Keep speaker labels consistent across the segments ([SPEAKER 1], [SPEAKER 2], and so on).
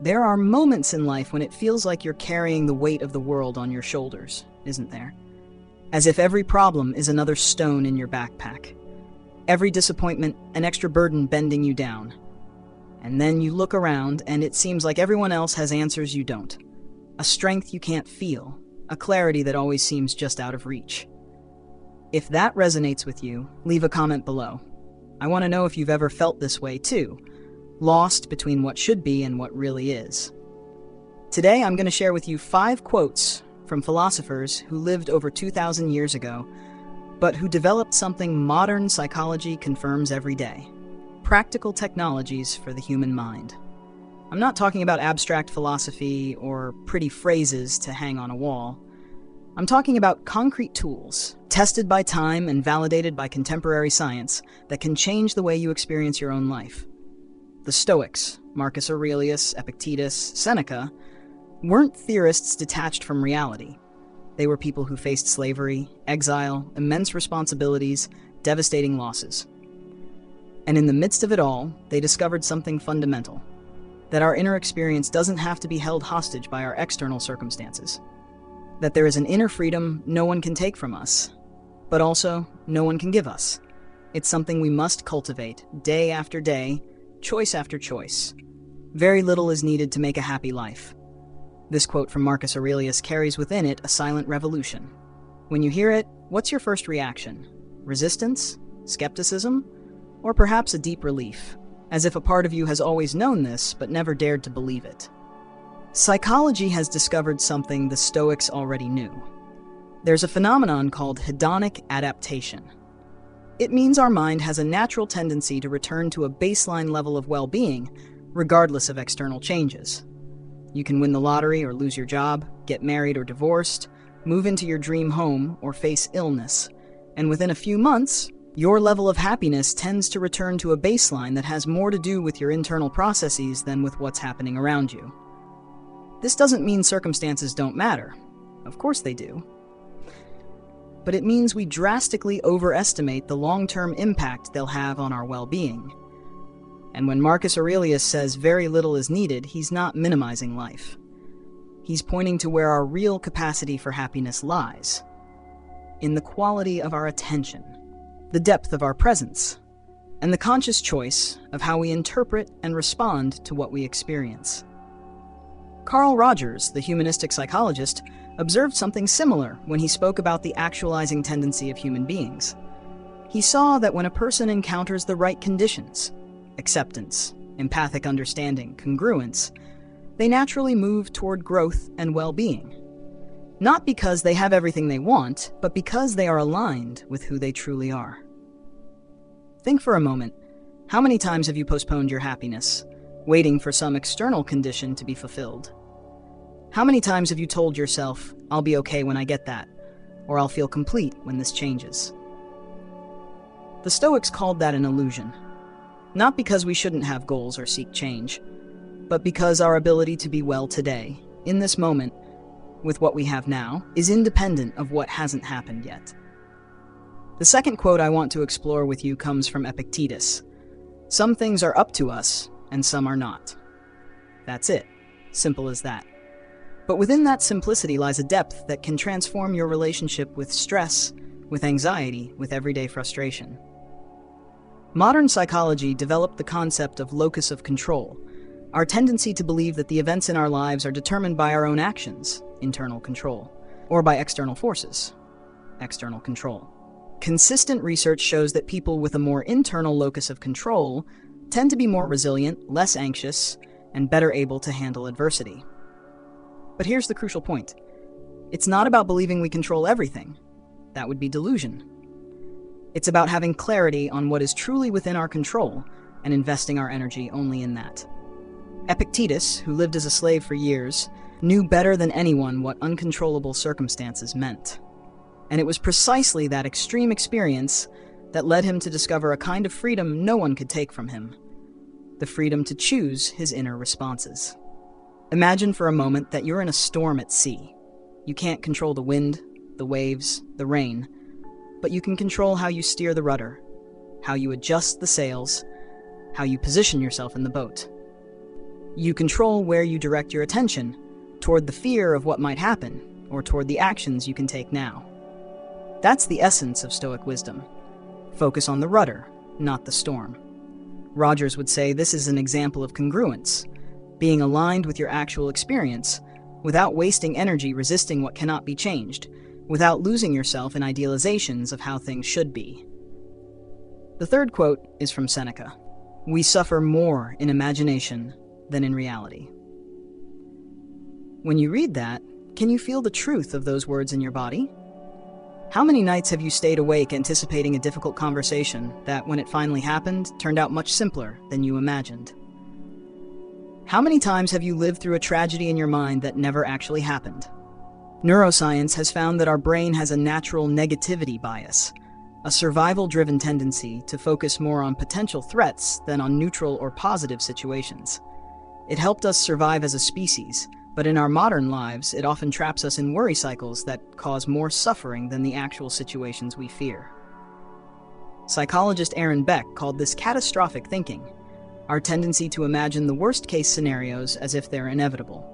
[SPEAKER 1] There are moments in life when it feels like you're carrying the weight of the world on your shoulders, isn't there? As if every problem is another stone in your backpack. Every disappointment, an extra burden bending you down. And then you look around and it seems like everyone else has answers you don't. A strength you can't feel, a clarity that always seems just out of reach. If that resonates with you, leave a comment below. I want to know if you've ever felt this way too, lost between what should be and what really is. Today I'm going to share with you 5 quotes from philosophers who lived over 2,000 years ago, but who developed something modern psychology confirms every day: practical technologies for the human mind. I'm not talking about abstract philosophy or pretty phrases to hang on a wall. I'm talking about concrete tools, tested by time and validated by contemporary science, that can change the way you experience your own life. The Stoics, Marcus Aurelius, Epictetus, Seneca, weren't theorists detached from reality. They were people who faced slavery, exile, immense responsibilities, devastating losses. And in the midst of it all, they discovered something fundamental: that our inner experience doesn't have to be held hostage by our external circumstances. That there is an inner freedom no one can take from us, but also no one can give us. It's something we must cultivate day after day, choice after choice. Very little is needed to make a happy life. This quote from Marcus Aurelius carries within it a silent revolution. When you hear it, what's your first reaction? Resistance? Skepticism? Or perhaps a deep relief, as if a part of you has always known this but never dared to believe it? Psychology has discovered something the Stoics already knew. There's a phenomenon called hedonic adaptation. It means our mind has a natural tendency to return to a baseline level of well-being, regardless of external changes. You can win the lottery or lose your job, get married or divorced, move into your dream home or face illness, and within a few months, your level of happiness tends to return to a baseline that has more to do with your internal processes than with what's happening around you. This doesn't mean circumstances don't matter. Of course they do. But it means we drastically overestimate the long-term impact they'll have on our well-being. And when Marcus Aurelius says very little is needed, he's not minimizing life. He's pointing to where our real capacity for happiness lies: in the quality of our attention, the depth of our presence, and the conscious choice of how we interpret and respond to what we experience. Carl Rogers, the humanistic psychologist, observed something similar when he spoke about the actualizing tendency of human beings. He saw that when a person encounters the right conditions, acceptance, empathic understanding, congruence, they naturally move toward growth and well-being. Not because they have everything they want, but because they are aligned with who they truly are. Think for a moment, how many times have you postponed your happiness, waiting for some external condition to be fulfilled? How many times have you told yourself, "I'll be okay when I get that," or "I'll feel complete when this changes"? The Stoics called that an illusion. Not because we shouldn't have goals or seek change, but because our ability to be well today, in this moment, with what we have now, is independent of what hasn't happened yet. The second quote I want to explore with you comes from Epictetus. Some things are up to us, and some are not. That's it. Simple as that. But within that simplicity lies a depth that can transform your relationship with stress, with anxiety, with everyday frustration. Modern psychology developed the concept of locus of control, our tendency to believe that the events in our lives are determined by our own actions, internal control, or by external forces, external control. Consistent research shows that people with a more internal locus of control tend to be more resilient, less anxious, and better able to handle adversity. But here's the crucial point. It's not about believing we control everything. That would be delusion. It's about having clarity on what is truly within our control and investing our energy only in that. Epictetus, who lived as a slave for years, knew better than anyone what uncontrollable circumstances meant. And it was precisely that extreme experience that led him to discover a kind of freedom no one could take from him: the freedom to choose his inner responses. Imagine for a moment that you're in a storm at sea. You can't control the wind, the waves, the rain, but you can control how you steer the rudder, how you adjust the sails, how you position yourself in the boat. You control where you direct your attention, toward the fear of what might happen, or toward the actions you can take now. That's the essence of Stoic wisdom. Focus on the rudder, not the storm. Rogers would say this is an example of congruence, being aligned with your actual experience, without wasting energy resisting what cannot be changed, without losing yourself in idealizations of how things should be. The third quote is from Seneca. We suffer more in imagination than in reality. When you read that, can you feel the truth of those words in your body? How many nights have you stayed awake anticipating a difficult conversation that, when it finally happened, turned out much simpler than you imagined? How many times have you lived through a tragedy in your mind that never actually happened? Neuroscience has found that our brain has a natural negativity bias, a survival-driven tendency to focus more on potential threats than on neutral or positive situations. It helped us survive as a species, but in our modern lives, it often traps us in worry cycles that cause more suffering than the actual situations we fear. Psychologist Aaron Beck called this catastrophic thinking, our tendency to imagine the worst-case scenarios as if they're inevitable.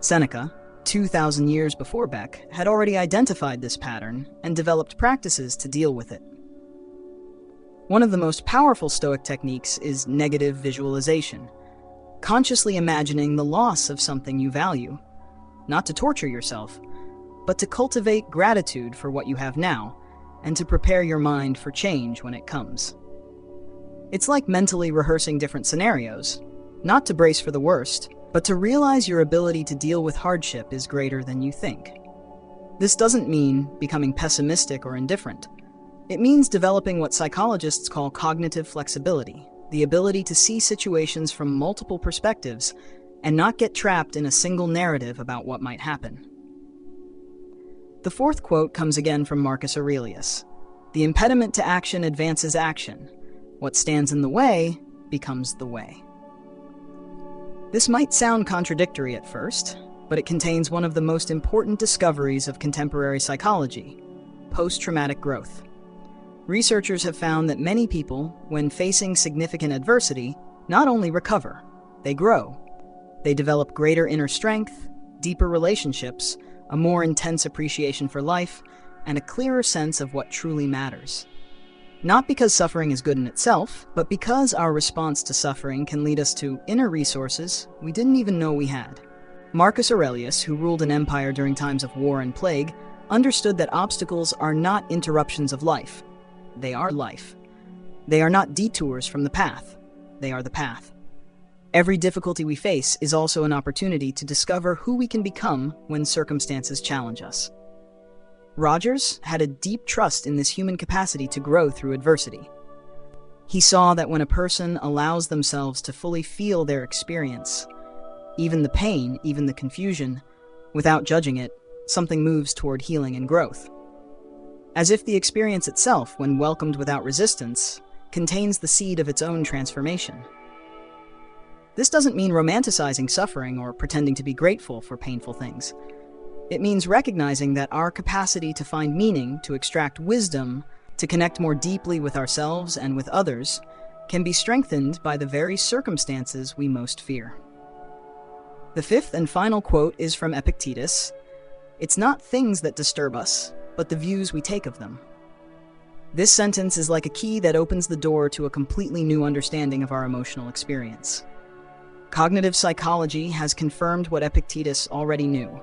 [SPEAKER 1] Seneca, 2,000 years before Beck, had already identified this pattern and developed practices to deal with it. One of the most powerful Stoic techniques is negative visualization, consciously imagining the loss of something you value, not to torture yourself, but to cultivate gratitude for what you have now and to prepare your mind for change when it comes. It's like mentally rehearsing different scenarios, not to brace for the worst, but to realize your ability to deal with hardship is greater than you think. This doesn't mean becoming pessimistic or indifferent. It means developing what psychologists call cognitive flexibility, the ability to see situations from multiple perspectives and not get trapped in a single narrative about what might happen. The fourth quote comes again from Marcus Aurelius. The impediment to action advances action. What stands in the way becomes the way. This might sound contradictory at first, but it contains one of the most important discoveries of contemporary psychology: post-traumatic growth. Researchers have found that many people, when facing significant adversity, not only recover, they grow. They develop greater inner strength, deeper relationships, a more intense appreciation for life, and a clearer sense of what truly matters. Not because suffering is good in itself, but because our response to suffering can lead us to inner resources we didn't even know we had. Marcus Aurelius, who ruled an empire during times of war and plague, understood that obstacles are not interruptions of life. They are life. They are not detours from the path. They are the path. Every difficulty we face is also an opportunity to discover who we can become when circumstances challenge us. Rogers had a deep trust in this human capacity to grow through adversity. He saw that when a person allows themselves to fully feel their experience, even the pain, even the confusion, without judging it, something moves toward healing and growth. As if the experience itself, when welcomed without resistance, contains the seed of its own transformation. This doesn't mean romanticizing suffering or pretending to be grateful for painful things. It means recognizing that our capacity to find meaning, to extract wisdom, to connect more deeply with ourselves and with others, can be strengthened by the very circumstances we most fear. The fifth and final quote is from Epictetus. It's not things that disturb us, but the views we take of them. This sentence is like a key that opens the door to a completely new understanding of our emotional experience. Cognitive psychology has confirmed what Epictetus already knew.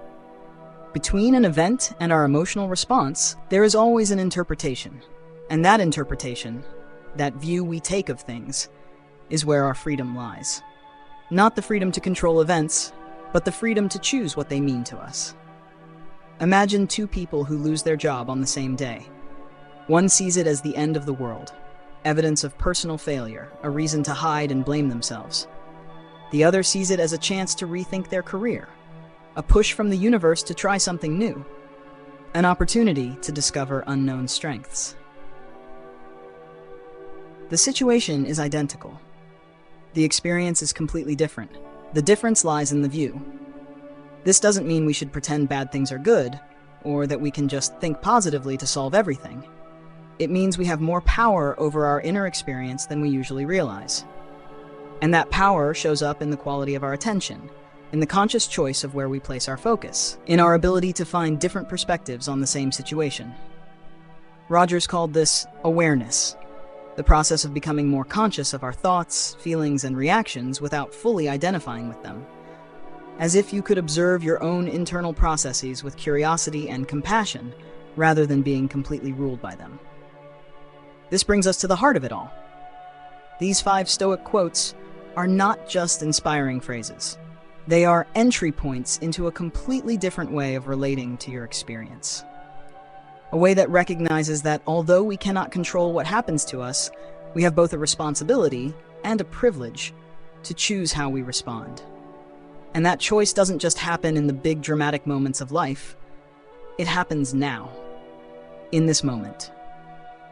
[SPEAKER 1] Between an event and our emotional response, there is always an interpretation. And that interpretation, that view we take of things, is where our freedom lies. Not the freedom to control events, but the freedom to choose what they mean to us. Imagine two people who lose their job on the same day. One sees it as the end of the world, evidence of personal failure, a reason to hide and blame themselves. The other sees it as a chance to rethink their career, a push from the universe to try something new, an opportunity to discover unknown strengths. The situation is identical. The experience is completely different. The difference lies in the view. This doesn't mean we should pretend bad things are good, or that we can just think positively to solve everything. It means we have more power over our inner experience than we usually realize. And that power shows up in the quality of our attention, in the conscious choice of where we place our focus, in our ability to find different perspectives on the same situation. Rogers called this awareness, the process of becoming more conscious of our thoughts, feelings, and reactions without fully identifying with them, as if you could observe your own internal processes with curiosity and compassion rather than being completely ruled by them. This brings us to the heart of it all. These 5 Stoic quotes are not just inspiring phrases. They are entry points into a completely different way of relating to your experience. A way that recognizes that although we cannot control what happens to us, we have both a responsibility and a privilege to choose how we respond. And that choice doesn't just happen in the big dramatic moments of life. It happens now, in this moment.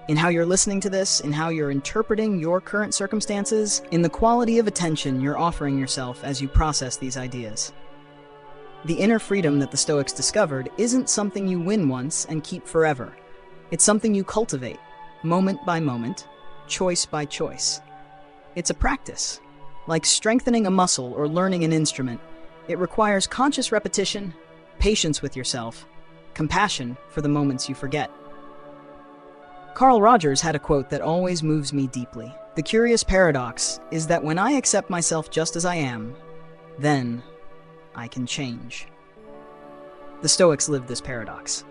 [SPEAKER 1] In how you're listening to this, in how you're interpreting your current circumstances, in the quality of attention you're offering yourself as you process these ideas. The inner freedom that the Stoics discovered isn't something you win once and keep forever. It's something you cultivate, moment by moment, choice by choice. It's a practice. Like strengthening a muscle or learning an instrument, it requires conscious repetition, patience with yourself, compassion for the moments you forget. Carl Rogers had a quote that always moves me deeply. The curious paradox is that when I accept myself just as I am, then I can change. The Stoics lived this paradox.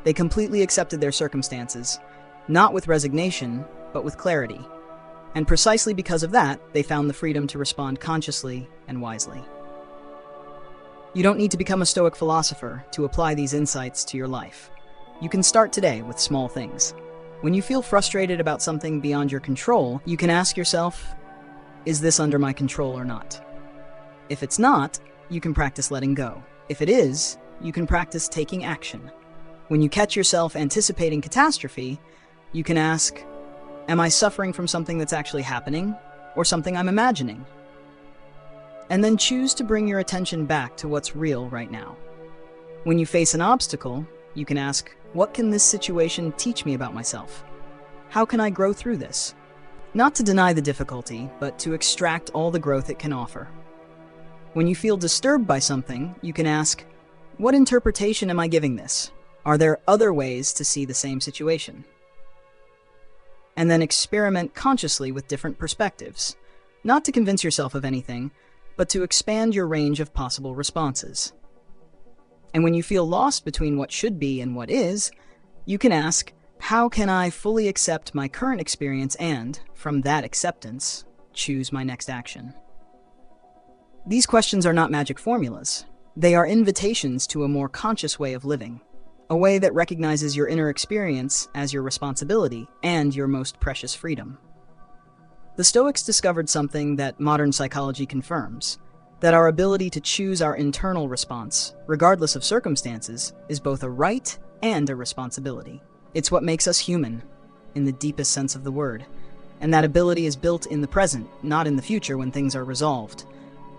[SPEAKER 1] They completely accepted their circumstances, not with resignation, but with clarity. And precisely because of that, they found the freedom to respond consciously and wisely. You don't need to become a Stoic philosopher to apply these insights to your life. You can start today with small things. When you feel frustrated about something beyond your control, you can ask yourself, is this under my control or not? If it's not, you can practice letting go. If it is, you can practice taking action. When you catch yourself anticipating catastrophe, you can ask, am I suffering from something that's actually happening, or something I'm imagining? And then choose to bring your attention back to what's real right now. When you face an obstacle, you can ask, what can this situation teach me about myself? How can I grow through this? Not to deny the difficulty, but to extract all the growth it can offer. When you feel disturbed by something, you can ask, what interpretation am I giving this? Are there other ways to see the same situation? And then experiment consciously with different perspectives, not to convince yourself of anything, but to expand your range of possible responses. And when you feel lost between what should be and what is, you can ask, how can I fully accept my current experience and, from that acceptance, choose my next action? These questions are not magic formulas. They are invitations to a more conscious way of living, a way that recognizes your inner experience as your responsibility and your most precious freedom. The Stoics discovered something that modern psychology confirms, that our ability to choose our internal response, regardless of circumstances, is both a right and a responsibility. It's what makes us human, in the deepest sense of the word, and that ability is built in the present, not in the future when things are resolved.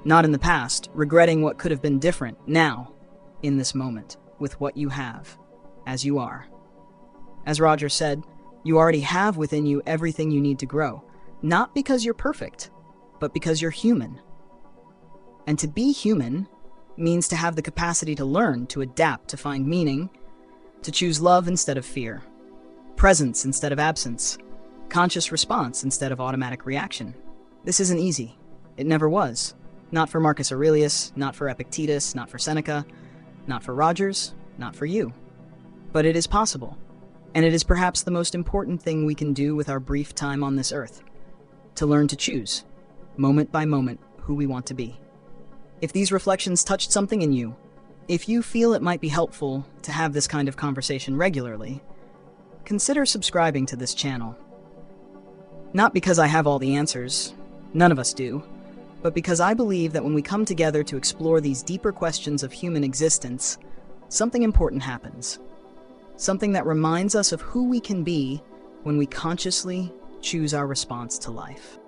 [SPEAKER 1] Not in the past, regretting what could have been different. Now, in this moment, with what you have, as you are. As Rogers said, you already have within you everything you need to grow, not because you're perfect, but because you're human. And to be human means to have the capacity to learn, to adapt, to find meaning, to choose love instead of fear, presence instead of absence, conscious response instead of automatic reaction. This isn't easy. It never was. Not for Marcus Aurelius, not for Epictetus, not for Seneca, not for Rogers, not for you. But it is possible, and it is perhaps the most important thing we can do with our brief time on this earth, to learn to choose, moment by moment, who we want to be. If these reflections touched something in you, if you feel it might be helpful to have this kind of conversation regularly, consider subscribing to this channel. Not because I have all the answers, none of us do, but because I believe that when we come together to explore these deeper questions of human existence, something important happens. Something that reminds us of who we can be when we consciously choose our response to life.